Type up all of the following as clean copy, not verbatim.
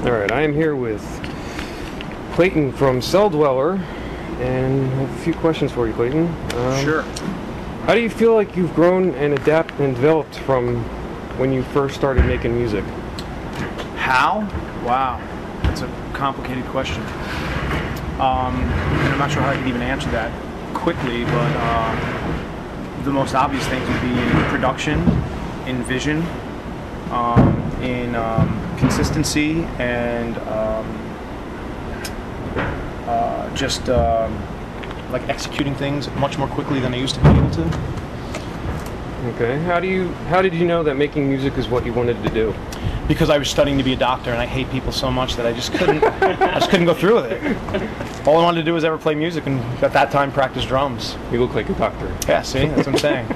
Alright, I am here with Klayton from Celldweller, and I have a few questions for you, Klayton. Sure. How do you feel like you've grown and adapted and developed from when you first started making music? How? Wow, that's a complicated question. And I'm not sure how I could even answer that quickly, but the most obvious things would be in production, in vision, in consistency, and just like executing things much more quickly than I used to be able to. Okay. How did you know that making music is what you wanted to do? Because I was studying to be a doctor, and I hate people so much that I just couldn't go through with it. All I wanted to do was ever play music, and at that time practice drums. You look like a doctor. Yeah, see, that's what I'm saying.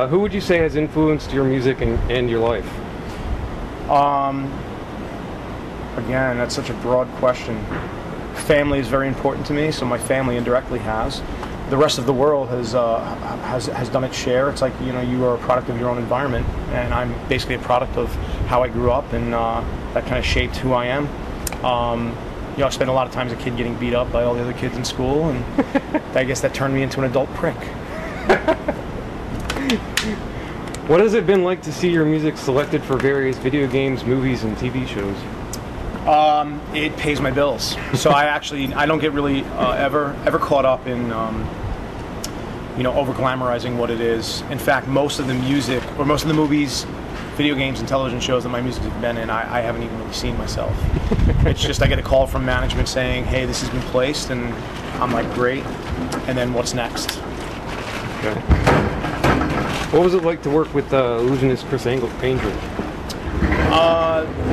Who would you say has influenced your music and your life? Again, that's such a broad question. Family is very important to me, so my family indirectly has. The rest of the world has done its share. It's like, you know, you are a product of your own environment, and I'm basically a product of how I grew up, and that kind of shaped who I am. You know, I spent a lot of time as a kid getting beat up by all the other kids in school, and I guess that turned me into an adult prick. What has it been like to see your music selected for various video games, movies, and TV shows? It pays my bills. So I don't get really ever caught up in you know, over glamorizing what it is. In fact, most of the music, or most of the movies, video games, and television shows that my music has been in, I haven't even really seen myself. It's just I get a call from management saying, hey, this has been placed, and I'm like, great, and then what's next? Okay. What was it like to work with illusionist Chris Angel?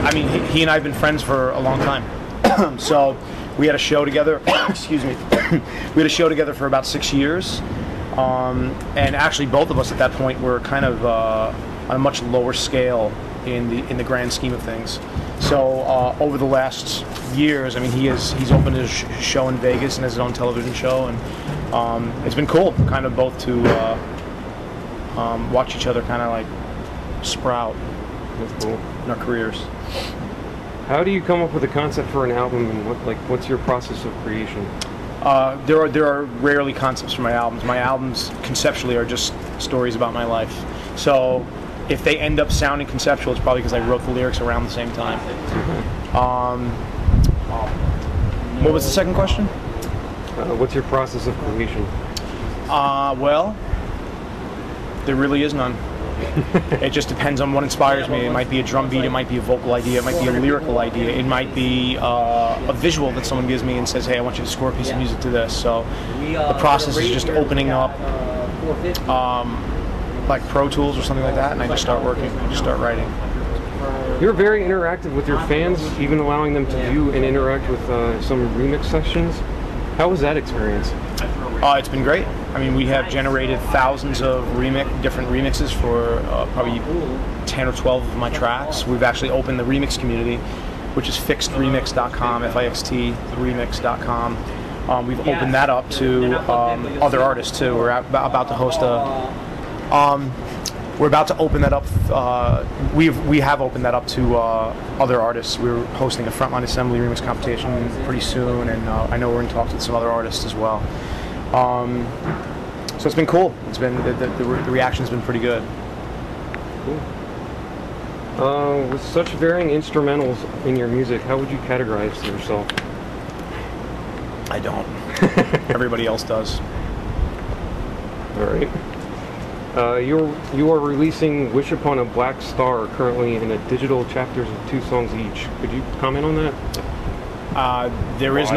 I mean, he and I have been friends for a long time. So we had a show together. Excuse me. We had a show together for about 6 years, and actually both of us at that point were kind of on a much lower scale in the grand scheme of things. So over the last years, I mean, he's opened his show in Vegas and has his own television show, and it's been cool, kind of both to watch each other kind of like sprout. That's cool. In our careers. How do you come up with a concept for an album, and what's your process of creation? There are rarely concepts for my albums. My albums conceptually are just stories about my life. So if they end up sounding conceptual, it's probably because I wrote the lyrics around the same time. What was the second question? What's your process of creation? Well, there really is none. It just depends on what inspires me. It might be a drum beat, it might be a vocal idea, it might be a lyrical idea, it might be a visual that someone gives me and says, hey, I want you to score a piece of music to this. So the process is just opening up like Pro Tools or something like that, and I just start working, I just start writing. You're very interactive with your fans, even allowing them to view and interact with some remix sessions. How was that experience? It's been great. I mean, we have generated thousands of different remixes for probably 10 or 12 of my tracks. We've actually opened the remix community, which is fixedremix.com, fixedremix.com. We've opened that up to other artists too. We're about to host we're about to open that up. We have opened that up to other artists. We're hosting a Frontline Assembly remix competition pretty soon, and I know we're in talks with some other artists as well. So it's been cool. It's been the reaction's been pretty good. Cool. With such varying instrumentals in your music, how would you categorize yourself? I don't. Everybody else does. All right. You are releasing "Wish Upon a Black Star" currently in a digital chapters of 2 songs each. Could you comment on that? There is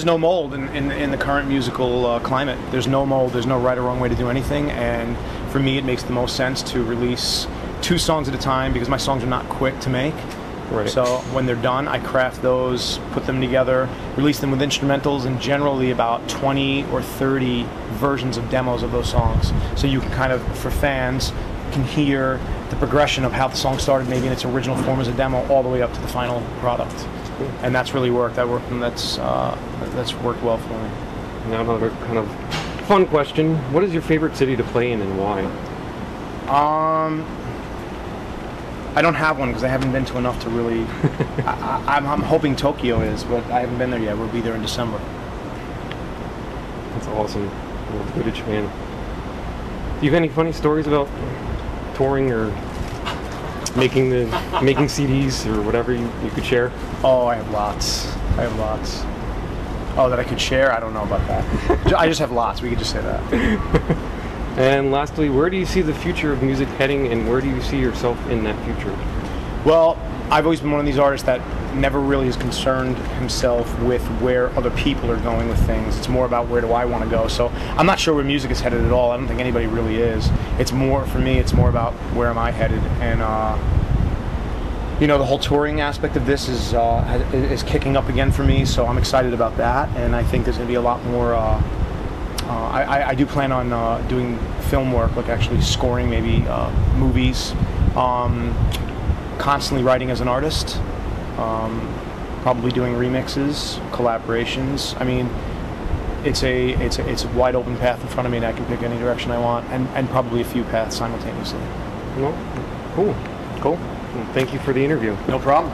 no mold in the current musical climate. There's no mold. There's no right or wrong way to do anything. And for me, it makes the most sense to release 2 songs at a time because my songs are not quick to make. Right. So when they're done, I craft those, put them together, release them with instrumentals, and generally about 20 or 30 versions of demos of those songs. So you can kind of, for fans, can hear the progression of how the song started, maybe in its original form as a demo, all the way up to the final product. And that's really worked. That's worked well for me. Now another kind of fun question: what is your favorite city to play in, and why? I don't have one because I haven't been to enough to really. I'm hoping Tokyo is, but I haven't been there yet. We'll be there in December. That's awesome. I'm a footage fan. Do you have any funny stories about touring or making CDs or whatever you could share? Oh, I have lots. Oh, that I could share? I don't know about that. I just have lots. We could just say that. And lastly, where do you see the future of music heading, and where do you see yourself in that future? Well, I've always been one of these artists that never really has concerned himself with where other people are going with things. It's more about where do I want to go. So I'm not sure where music is headed at all. I don't think anybody really is. It's more, for me, it's more about where am I headed. And, you know, the whole touring aspect of this is kicking up again for me, so I'm excited about that. And I think there's going to be a lot more... I do plan on doing film work, like actually scoring maybe movies, constantly writing as an artist, probably doing remixes, collaborations. I mean, it's a wide open path in front of me, and I can pick any direction I want, and probably a few paths simultaneously. Well, cool. Well, thank you for the interview. No problem.